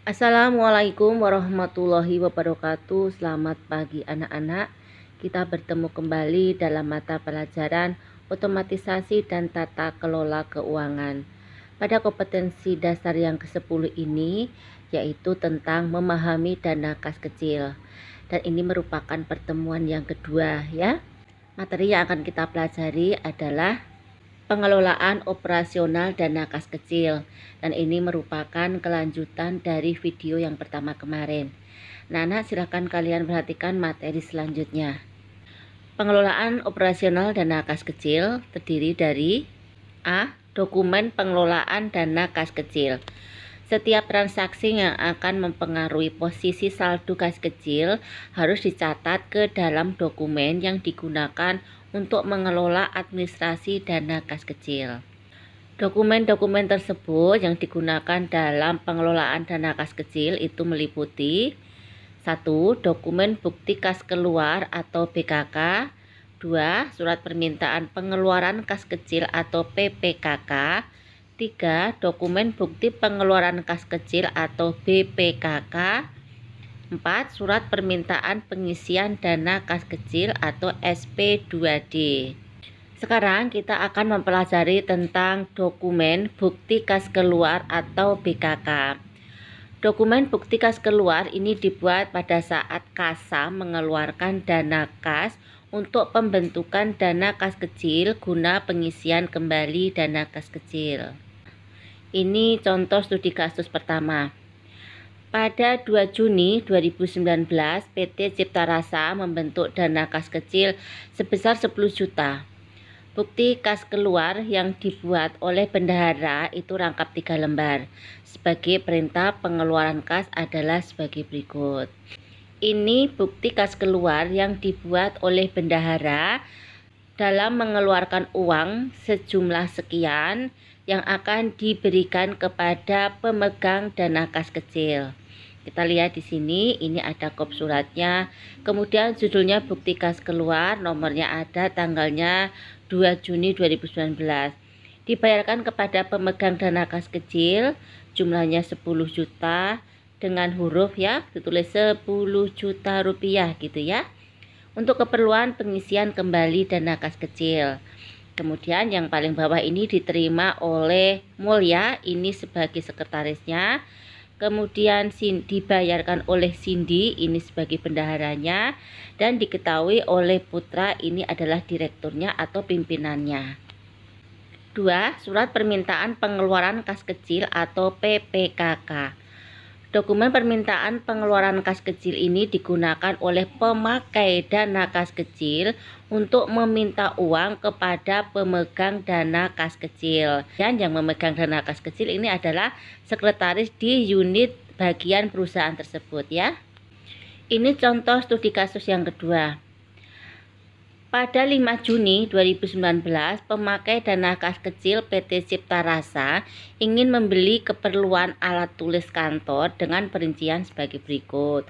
Assalamualaikum warahmatullahi wabarakatuh. Selamat pagi anak-anak. Kita bertemu kembali dalam mata pelajaran otomatisasi dan tata kelola keuangan. Pada kompetensi dasar yang ke-10 ini yaitu tentang memahami dana kas kecil. Dan ini merupakan pertemuan yang kedua ya. Materi yang akan kita pelajari adalah pengelolaan operasional dana kas kecil, dan ini merupakan kelanjutan dari video yang pertama kemarin. Nah, silakan kalian perhatikan materi selanjutnya. Pengelolaan operasional dana kas kecil terdiri dari A. Dokumen pengelolaan dana kas kecil. Setiap transaksi yang akan mempengaruhi posisi saldo kas kecil harus dicatat ke dalam dokumen yang digunakan untuk mengelola administrasi dana kas kecil. Dokumen-dokumen tersebut yang digunakan dalam pengelolaan dana kas kecil itu meliputi 1. Dokumen bukti kas keluar atau BKK. 2. Surat permintaan pengeluaran kas kecil atau PPKK. 3. Dokumen bukti pengeluaran kas kecil atau BPKK. 4. Surat permintaan pengisian dana kas kecil atau SP2D. Sekarang kita akan mempelajari tentang dokumen bukti kas keluar atau BKK. Dokumen bukti kas keluar ini dibuat pada saat kasa mengeluarkan dana kas untuk pembentukan dana kas kecil guna pengisian kembali dana kas kecil. Ini contoh studi kasus pertama. Pada 2 Juni 2019, PT Cipta Rasa membentuk dana kas kecil sebesar 10 juta. Bukti kas keluar yang dibuat oleh bendahara itu rangkap 3 lembar. Sebagai perintah pengeluaran kas adalah sebagai berikut. Ini bukti kas keluar yang dibuat oleh bendahara dalam mengeluarkan uang sejumlah sekian yang akan diberikan kepada pemegang dana kas kecil. Kita lihat di sini, ini ada kop suratnya. Kemudian judulnya bukti kas keluar, nomornya ada, tanggalnya 2 Juni 2019. Dibayarkan kepada pemegang dana kas kecil, jumlahnya 10 juta dengan huruf ya, ditulis 10 juta rupiah gitu ya. Untuk keperluan pengisian kembali dana kas kecil. Kemudian yang paling bawah ini diterima oleh Mulya, ini sebagai sekretarisnya. Kemudian dibayarkan oleh Cindy, ini sebagai bendaharanya, dan diketahui oleh Putra, ini adalah direkturnya atau pimpinannya. 2. Surat permintaan pengeluaran kas kecil atau PPKK. Dokumen permintaan pengeluaran kas kecil ini digunakan oleh pemakai dana kas kecil untuk meminta uang kepada pemegang dana kas kecil. Dan yang memegang dana kas kecil ini adalah sekretaris di unit bagian perusahaan tersebut ya. Ini contoh studi kasus yang kedua. Pada 5 Juni 2019, pemakai dana kas kecil PT Cipta Rasa ingin membeli keperluan alat tulis kantor dengan perincian sebagai berikut.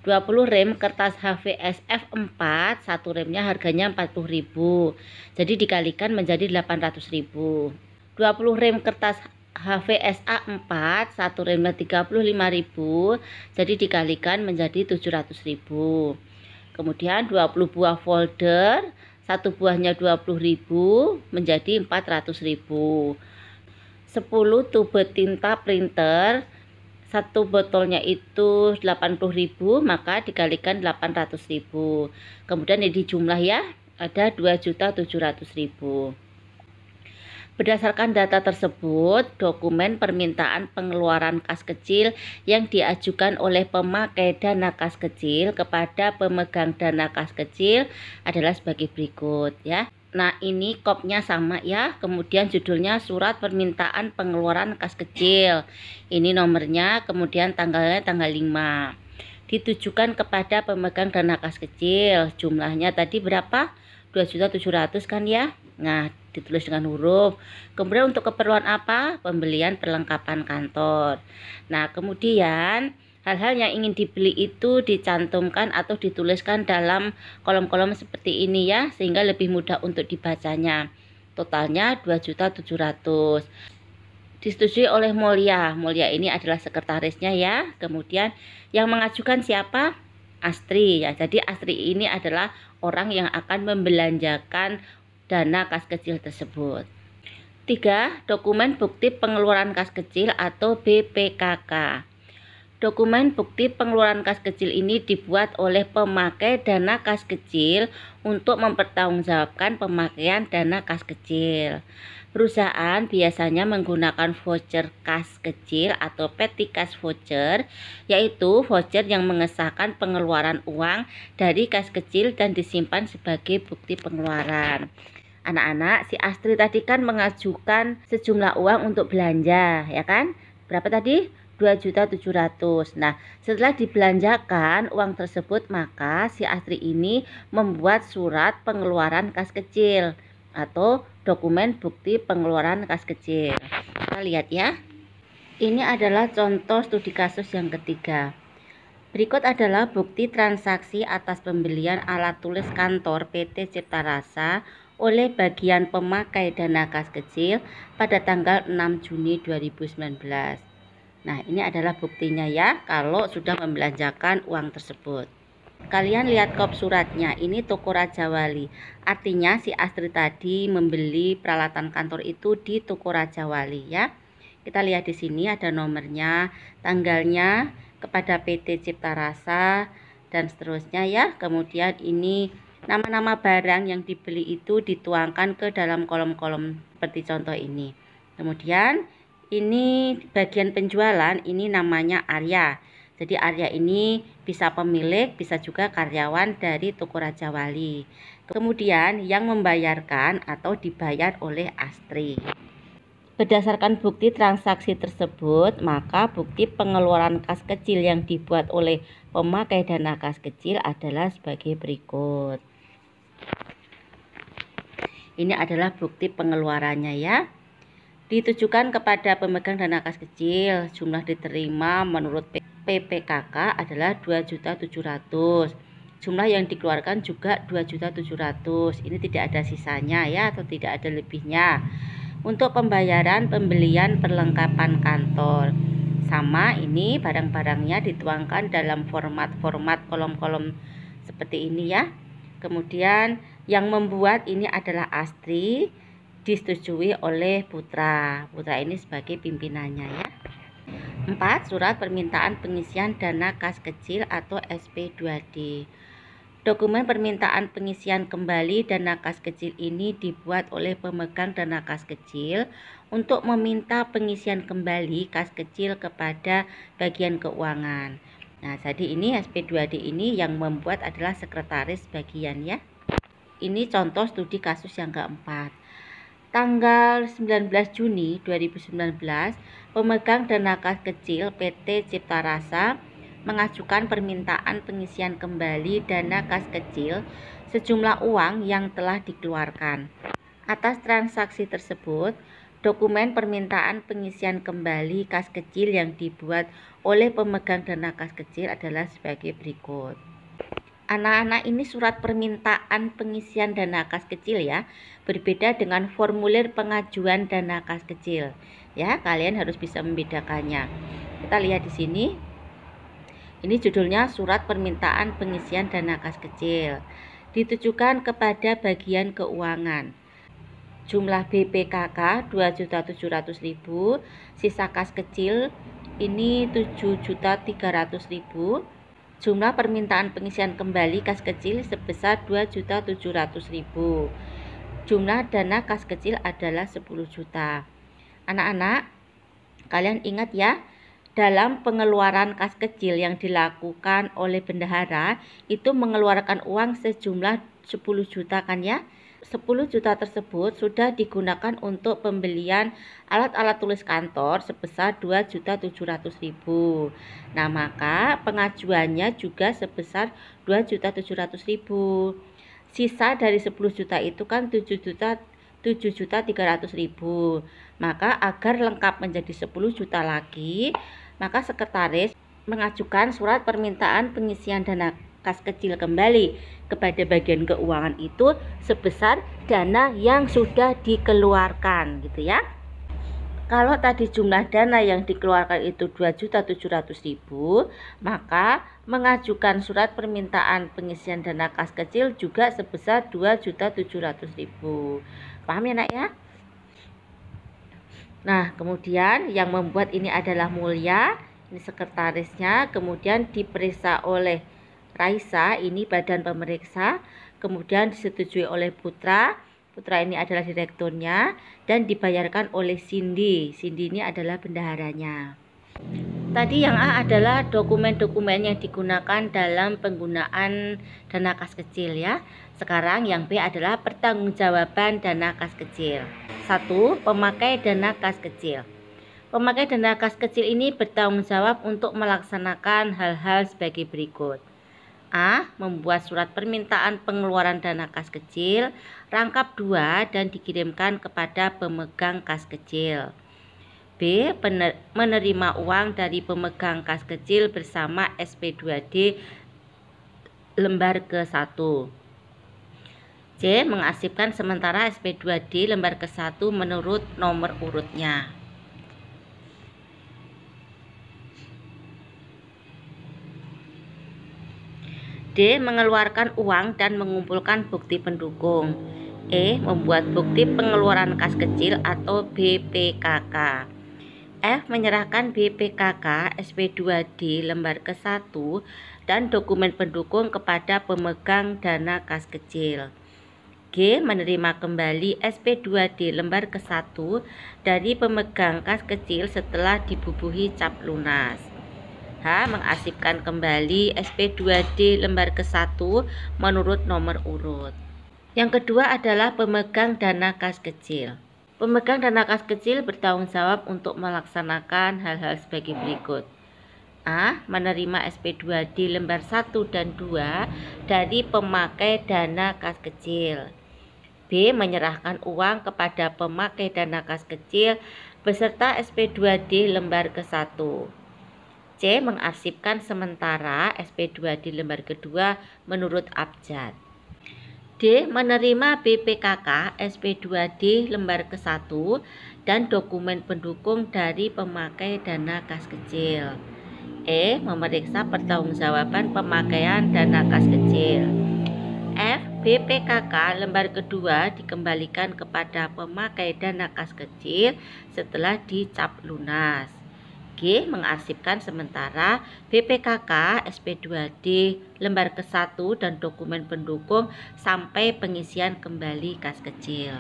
20 rem kertas HVSF 4, satu remnya harganya 40.000, jadi dikalikan menjadi 800.000. 20 rem kertas HVSA 4, satu remnya 35.000, jadi dikalikan menjadi 700.000. Kemudian 20 buah folder, satu buahnya 20.000 menjadi 400.000. 10 tube tinta printer, satu botolnya itu 80.000, maka dikalikan 800.000. Kemudian ini jumlah ya, ada 2.700.000. Berdasarkan data tersebut, dokumen permintaan pengeluaran kas kecil yang diajukan oleh pemakai dana kas kecil kepada pemegang dana kas kecil adalah sebagai berikut ya. Nah, ini kopnya sama ya. Kemudian judulnya surat permintaan pengeluaran kas kecil. Ini nomornya, kemudian tanggalnya tanggal 5. Ditujukan kepada pemegang dana kas kecil. Jumlahnya tadi berapa? 2.700.000 kan ya. Nah, ditulis dengan huruf. Kemudian untuk keperluan apa? Pembelian perlengkapan kantor. Nah, kemudian hal-hal yang ingin dibeli itu dicantumkan atau dituliskan dalam kolom-kolom seperti ini ya, sehingga lebih mudah untuk dibacanya. Totalnya 2.700.000. Disetujui oleh Mulia. Mulia ini adalah sekretarisnya ya. Kemudian yang mengajukan siapa? Astri ya. Jadi Astri ini adalah orang yang akan membelanjakan dana kas kecil tersebut. 3. Dokumen bukti pengeluaran kas kecil atau BPKK. Dokumen bukti pengeluaran kas kecil ini dibuat oleh pemakai dana kas kecil untuk mempertanggungjawabkan pemakaian dana kas kecil. Perusahaan biasanya menggunakan voucher kas kecil atau petty cash voucher, yaitu voucher yang mengesahkan pengeluaran uang dari kas kecil dan disimpan sebagai bukti pengeluaran. Anak-anak, si Astri tadi kan mengajukan sejumlah uang untuk belanja, ya kan? Berapa tadi? 2.700.000. Nah, setelah dibelanjakan uang tersebut, maka si Astri ini membuat surat pengeluaran kas kecil atau dokumen bukti pengeluaran kas kecil. Kita lihat ya. Ini adalah contoh studi kasus yang ketiga. Berikut adalah bukti transaksi atas pembelian alat tulis kantor PT Cipta Rasa oleh bagian pemakai dana kas kecil pada tanggal 6 Juni 2019. Nah, ini adalah buktinya ya kalau sudah membelanjakan uang tersebut. Kalian lihat kop suratnya, ini toko Raja Wali. Artinya si Astri tadi membeli peralatan kantor itu di toko Raja Wali ya. Kita lihat di sini ada nomornya, tanggalnya, kepada PT Cipta Rasa dan seterusnya ya. Kemudian ini nama-nama barang yang dibeli itu dituangkan ke dalam kolom-kolom seperti contoh ini. Kemudian ini bagian penjualan, ini namanya Arya. Jadi Arya ini bisa pemilik, bisa juga karyawan dari toko Raja Wali. Kemudian yang membayarkan atau dibayar oleh Astri. Berdasarkan bukti transaksi tersebut, maka bukti pengeluaran kas kecil yang dibuat oleh pemakai dana kas kecil adalah sebagai berikut. Ini adalah bukti pengeluarannya ya. Ditujukan kepada pemegang dana kas kecil, jumlah diterima menurut PPKK adalah 2.700.000. Jumlah yang dikeluarkan juga 2.700.000. Ini tidak ada sisanya ya, atau tidak ada lebihnya. Untuk pembayaran pembelian perlengkapan kantor, sama ini barang-barangnya dituangkan dalam format kolom-kolom seperti ini ya. Kemudian yang membuat ini adalah Astri, disetujui oleh Putra. Putra ini sebagai pimpinannya ya. 4. Surat permintaan pengisian dana kas kecil atau SP2D. Dokumen permintaan pengisian kembali dana kas kecil ini dibuat oleh pemegang dana kas kecil untuk meminta pengisian kembali kas kecil kepada bagian keuangan. Nah, jadi ini SP2D ini yang membuat adalah sekretaris bagian ya. Ini contoh studi kasus yang keempat. Tanggal 19 Juni 2019, pemegang dana kas kecil PT Cipta Rasa mengajukan permintaan pengisian kembali dana kas kecil sejumlah uang yang telah dikeluarkan. Atas transaksi tersebut, dokumen permintaan pengisian kembali kas kecil yang dibuat oleh pemegang dana kas kecil adalah sebagai berikut. Anak-anak, ini surat permintaan pengisian dana kas kecil ya, berbeda dengan formulir pengajuan dana kas kecil. Ya, kalian harus bisa membedakannya. Kita lihat di sini. Ini judulnya surat permintaan pengisian dana kas kecil. Ditujukan kepada bagian keuangan. Jumlah BPKK 2.700.000, sisa kas kecil ini 7.300.000. Jumlah permintaan pengisian kembali kas kecil sebesar 2.700.000. Jumlah dana kas kecil adalah 10 juta. Anak-anak, kalian ingat ya, dalam pengeluaran kas kecil yang dilakukan oleh bendahara itu mengeluarkan uang sejumlah 10 juta kan ya. 10 juta tersebut sudah digunakan untuk pembelian alat-alat tulis kantor sebesar 2.700.000. Nah, maka pengajuannya juga sebesar 2.700.000. Sisa dari 10 juta itu kan 7.300.000. Maka agar lengkap menjadi 10 juta lagi, maka sekretaris mengajukan surat permintaan pengisian dana kas kecil kembali kepada bagian keuangan itu sebesar dana yang sudah dikeluarkan gitu ya. Kalau tadi jumlah dana yang dikeluarkan itu 2.700.000, maka mengajukan surat permintaan pengisian dana kas kecil juga sebesar 2.700.000. Paham ya, Nak ya? Nah, kemudian yang membuat ini adalah Mulia, ini sekretarisnya, kemudian diperiksa oleh Raisa, ini badan pemeriksa, kemudian disetujui oleh Putra. Putra ini adalah direkturnya dan dibayarkan oleh Cindy. Cindy ini adalah bendaharanya. Tadi yang A adalah dokumen-dokumen yang digunakan dalam penggunaan dana kas kecil ya. Sekarang yang B adalah pertanggungjawaban dana kas kecil. 1. Pemakai dana kas kecil. Pemakai dana kas kecil ini bertanggung jawab untuk melaksanakan hal-hal sebagai berikut. A. Membuat surat permintaan pengeluaran dana kas kecil, rangkap 2 dan dikirimkan kepada pemegang kas kecil. B. Menerima uang dari pemegang kas kecil bersama SP2D lembar ke-1. C. Mengarsipkan sementara SP2D lembar ke-1 menurut nomor urutnya. D. Mengeluarkan uang dan mengumpulkan bukti pendukung. E. Membuat bukti pengeluaran kas kecil atau BPKK. F. Menyerahkan BPKK SP2D lembar ke-1 dan dokumen pendukung kepada pemegang dana kas kecil. G. Menerima kembali SP2D lembar ke-1 dari pemegang kas kecil setelah dibubuhi cap lunas. H. Mengarsipkan kembali SP2D lembar ke-1 menurut nomor urut. Yang kedua adalah pemegang dana kas kecil. Pemegang dana kas kecil bertanggung jawab untuk melaksanakan hal-hal sebagai berikut. A. Menerima SP2D lembar 1 dan 2 dari pemakai dana kas kecil. B. Menyerahkan uang kepada pemakai dana kas kecil beserta SP2D lembar ke-1. C. Mengarsipkan sementara SP2D lembar kedua menurut abjad. D. Menerima BPKK SP2D lembar ke-1 dan dokumen pendukung dari pemakai dana kas kecil. E. Memeriksa pertanggungjawaban pemakaian dana kas kecil. F. BPKK lembar kedua dikembalikan kepada pemakai dana kas kecil setelah dicap lunas. G. Mengarsipkan sementara BPKK SP2D lembar ke-1 dan dokumen pendukung sampai pengisian kembali kas kecil.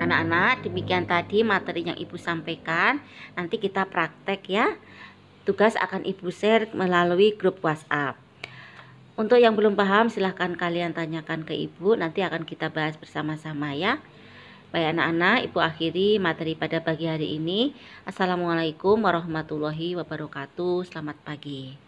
Anak-anak, demikian tadi materi yang Ibu sampaikan. Nanti kita praktek ya. Tugas akan Ibu share melalui grup WhatsApp. Untuk yang belum paham silahkan kalian tanyakan ke Ibu, nanti akan kita bahas bersama-sama ya. Baik anak-anak, Ibu akhiri materi pada pagi hari ini. Assalamualaikum warahmatullahi wabarakatuh. Selamat pagi.